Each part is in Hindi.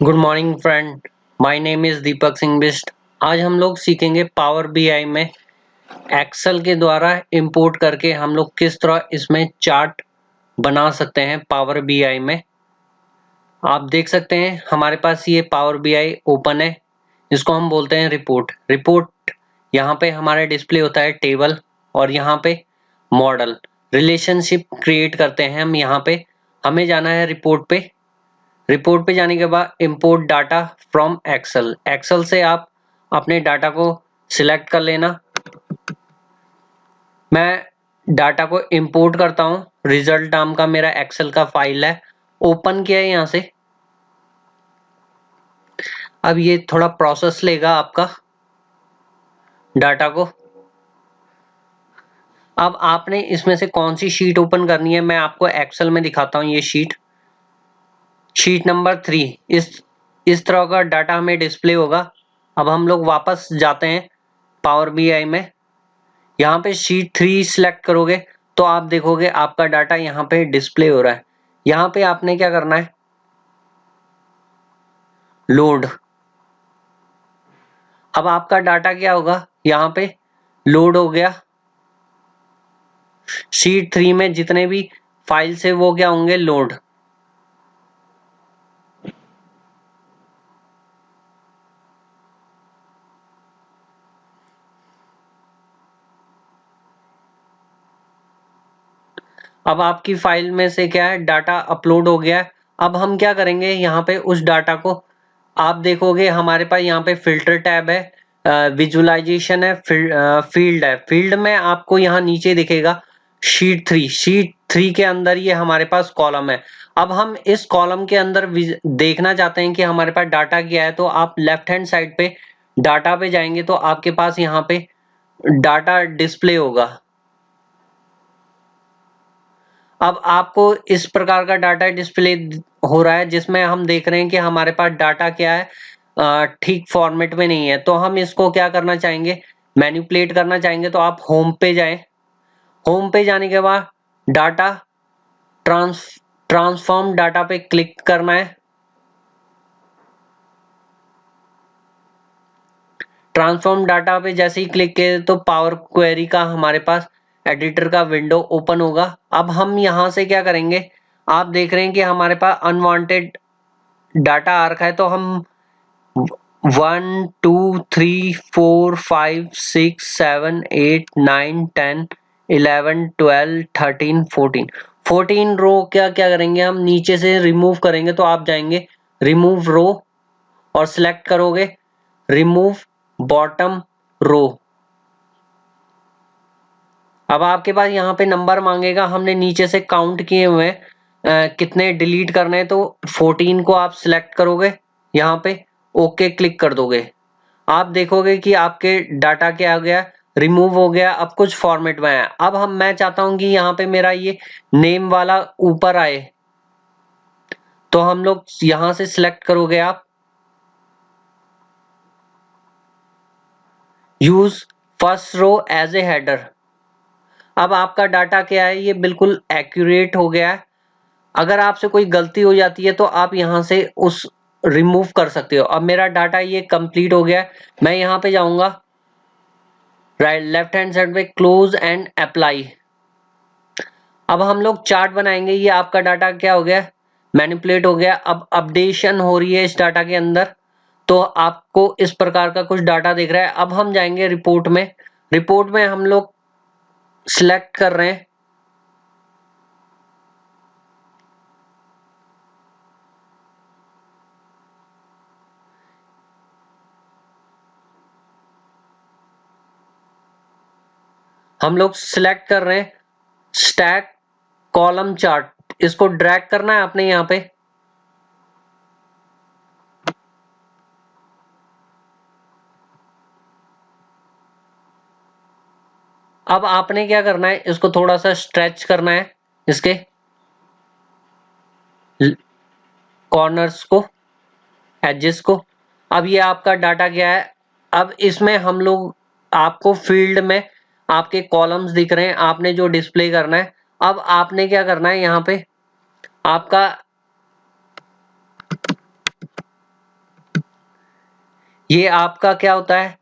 Good morning friend. My name is Deepak Singh Bisht. आज हम लोग सीखेंगे पावर बीआई में एक्सेल के द्वारा इंपोर्ट करके हम लोग किस तरह इसमें चार्ट बना सकते हैं। पावर बीआई में आप देख सकते हैं हमारे पास ये पावर बीआई ओपन है। इसको हम बोलते हैं रिपोर्ट। रिपोर्ट यहाँ पे हमारा डिस्प्ले होता है टेबल, और यहाँ पे मॉडल रिलेशनशिप क्रिएट करते हैं हम। यहाँ पे हमें जाना है रिपोर्ट पे। रिपोर्ट पे जाने के बाद import data from Excel. Excel से आप अपने डाटा को सिलेक्ट कर लेना। मैं डाटा को इंपोर्ट करता हूँ। रिजल्ट नाम का मेरा एक्सेल का फाइल है, ओपन किया है यहाँ से। अब ये थोड़ा प्रोसेस लेगा आपका डाटा को। अब आपने इसमें से कौन सी शीट ओपन करनी है मैं आपको एक्सेल में दिखाता हूँ। ये शीट नंबर 3 इस तरह का डाटा हमें डिस्प्ले होगा। अब हम लोग वापस जाते हैं पावर बीआई में। यहाँ पे शीट 3 सिलेक्ट करोगे तो आप देखोगे आपका डाटा यहाँ पे डिस्प्ले हो रहा है। यहाँ पे आपने क्या करना है, लोड। अब आपका डाटा क्या होगा, यहाँ पे लोड हो गया। शीट 3 में जितने भी फाइल्स है वो क्या होंगे, लोड। अब आपकी फाइल में से क्या है, डाटा अपलोड हो गया है। अब हम क्या करेंगे, यहाँ पे उस डाटा को आप देखोगे हमारे पास यहाँ पे फिल्टर टैब है, विजुअलाइजेशन है, फील्ड है। फील्ड में आपको यहाँ नीचे दिखेगा शीट 3 के अंदर ये हमारे पास कॉलम है। अब हम इस कॉलम के अंदर देखना चाहते हैं कि हमारे पास डाटा क्या है, तो आप लेफ्ट हैंड साइड पे डाटा पे जाएंगे तो आपके पास यहाँ पे डाटा डिस्प्ले होगा। अब आपको इस प्रकार का डाटा डिस्प्ले हो रहा है जिसमें हम देख रहे हैं कि हमारे पास डाटा क्या है, ठीक फॉर्मेट में नहीं है। तो हम इसको क्या करना चाहेंगे, मैनिपुलेट करना चाहेंगे। तो आप होम पे जाएं। होम पे जाने के बाद डाटा ट्रांसफॉर्म डाटा पे क्लिक करना है। ट्रांसफॉर्म डाटा पे जैसे ही क्लिक किए तो पावर क्वेरी का हमारे पास एडिटर का विंडो ओपन होगा। अब हम यहाँ से क्या करेंगे, आप देख रहे हैं कि हमारे पास अनवांटेड डाटा आ रखा है। तो हम 1 2 3 4 5 6 7 8 9 10 11 12 13 14 रो क्या क्या करेंगे, हम नीचे से रिमूव करेंगे। तो आप जाएंगे रिमूव रो और सिलेक्ट करोगे रिमूव बॉटम रो। अब आपके पास यहाँ पे नंबर मांगेगा, हमने नीचे से काउंट किए हुए हैं, कितने डिलीट करने हैं। तो 14 को आप सिलेक्ट करोगे, यहाँ पे ओके क्लिक कर दोगे। आप देखोगे कि आपके डाटा क्या हो गया, रिमूव हो गया। अब कुछ फॉर्मेट में है। अब मैं चाहता हूं कि यहाँ पे मेरा ये नेम वाला ऊपर आए। तो हम लोग यहाँ से सिलेक्ट करोगे आप use first row as a header. अब आपका डाटा क्या है, ये बिल्कुल एक्यूरेट हो गया है। अगर आपसे कोई गलती हो जाती है तो आप यहाँ से उस रिमूव कर सकते हो। अब मेरा डाटा ये कंप्लीट हो गया है। मैं यहाँ पे जाऊंगा राइट लेफ्ट हैंड साइड पे क्लोज एंड अप्लाई। अब हम लोग चार्ट बनाएंगे। ये आपका डाटा क्या हो गया, मैनिपुलेट हो गया। अब अपडेशन हो रही है इस डाटा के अंदर। तो आपको इस प्रकार का कुछ डाटा दिख रहा है। अब हम जाएंगे रिपोर्ट में। रिपोर्ट में हम लोग सिलेक्ट कर रहे हैं स्टैक कॉलम चार्ट। इसको ड्रैग करना है आपने यहाँ पे। अब आपने क्या करना है, इसको थोड़ा सा स्ट्रेच करना है, इसके कॉर्नर्स को, एजेस को। अब ये आपका डाटा क्या है। अब इसमें हम लोग आपको फील्ड में आपके कॉलम्स दिख रहे हैं, आपने जो डिस्प्ले करना है। अब आपने क्या करना है, यहाँ पे आपका ये आपका क्या होता है,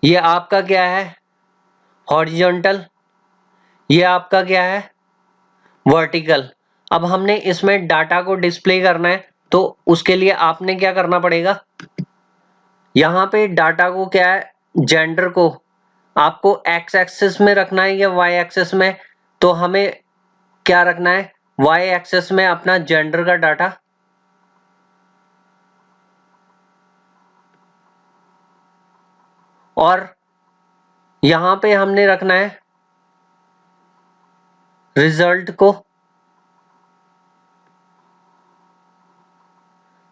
ये आपका क्या है, हॉरिजॉन्टल, ये आपका क्या है, वर्टिकल। अब हमने इसमें डाटा को डिस्प्ले करना है तो उसके लिए आपने क्या करना पड़ेगा, यहाँ पे डाटा को क्या है, जेंडर को आपको एक्स एक्सिस में रखना है या वाई एक्सिस में, तो हमें क्या रखना है, वाई एक्सिस में अपना जेंडर का डाटा, और यहां पे हमने रखना है रिजल्ट को।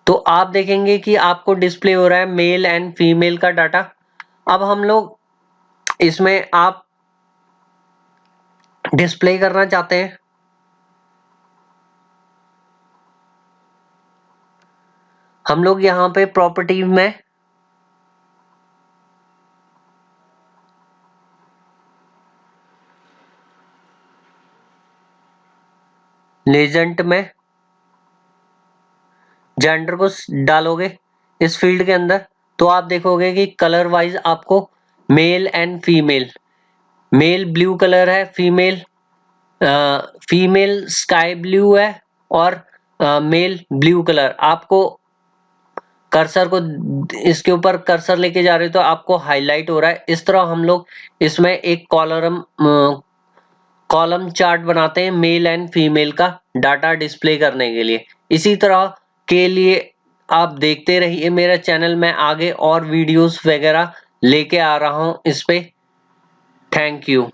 तो आप देखेंगे कि आपको डिस्प्ले हो रहा है मेल एंड फीमेल का डाटा। अब हम लोग इसमें आप डिस्प्ले करना चाहते हैं, हम लोग यहाँ पे प्रॉपर्टी में लेजेंट में जेंडर को डालोगे इस फील्ड के अंदर, तो आप देखोगे कि कलर वाइज आपको male and female, male blue colour है, फीमेल फीमेल स्काई ब्लू है, और मेल ब्लू कलर। आपको कर्सर को इसके ऊपर कर्सर लेके जा रहे हो तो आपको हाईलाइट हो रहा है। इस तरह हम लोग इसमें एक कॉलम चार्ट बनाते हैं मेल एंड फीमेल का डाटा डिस्प्ले करने के लिए। इसी तरह के लिए आप देखते रहिए मेरा चैनल, में आगे और वीडियोस वगैरह लेके आ रहा हूं इस पे। Thank you.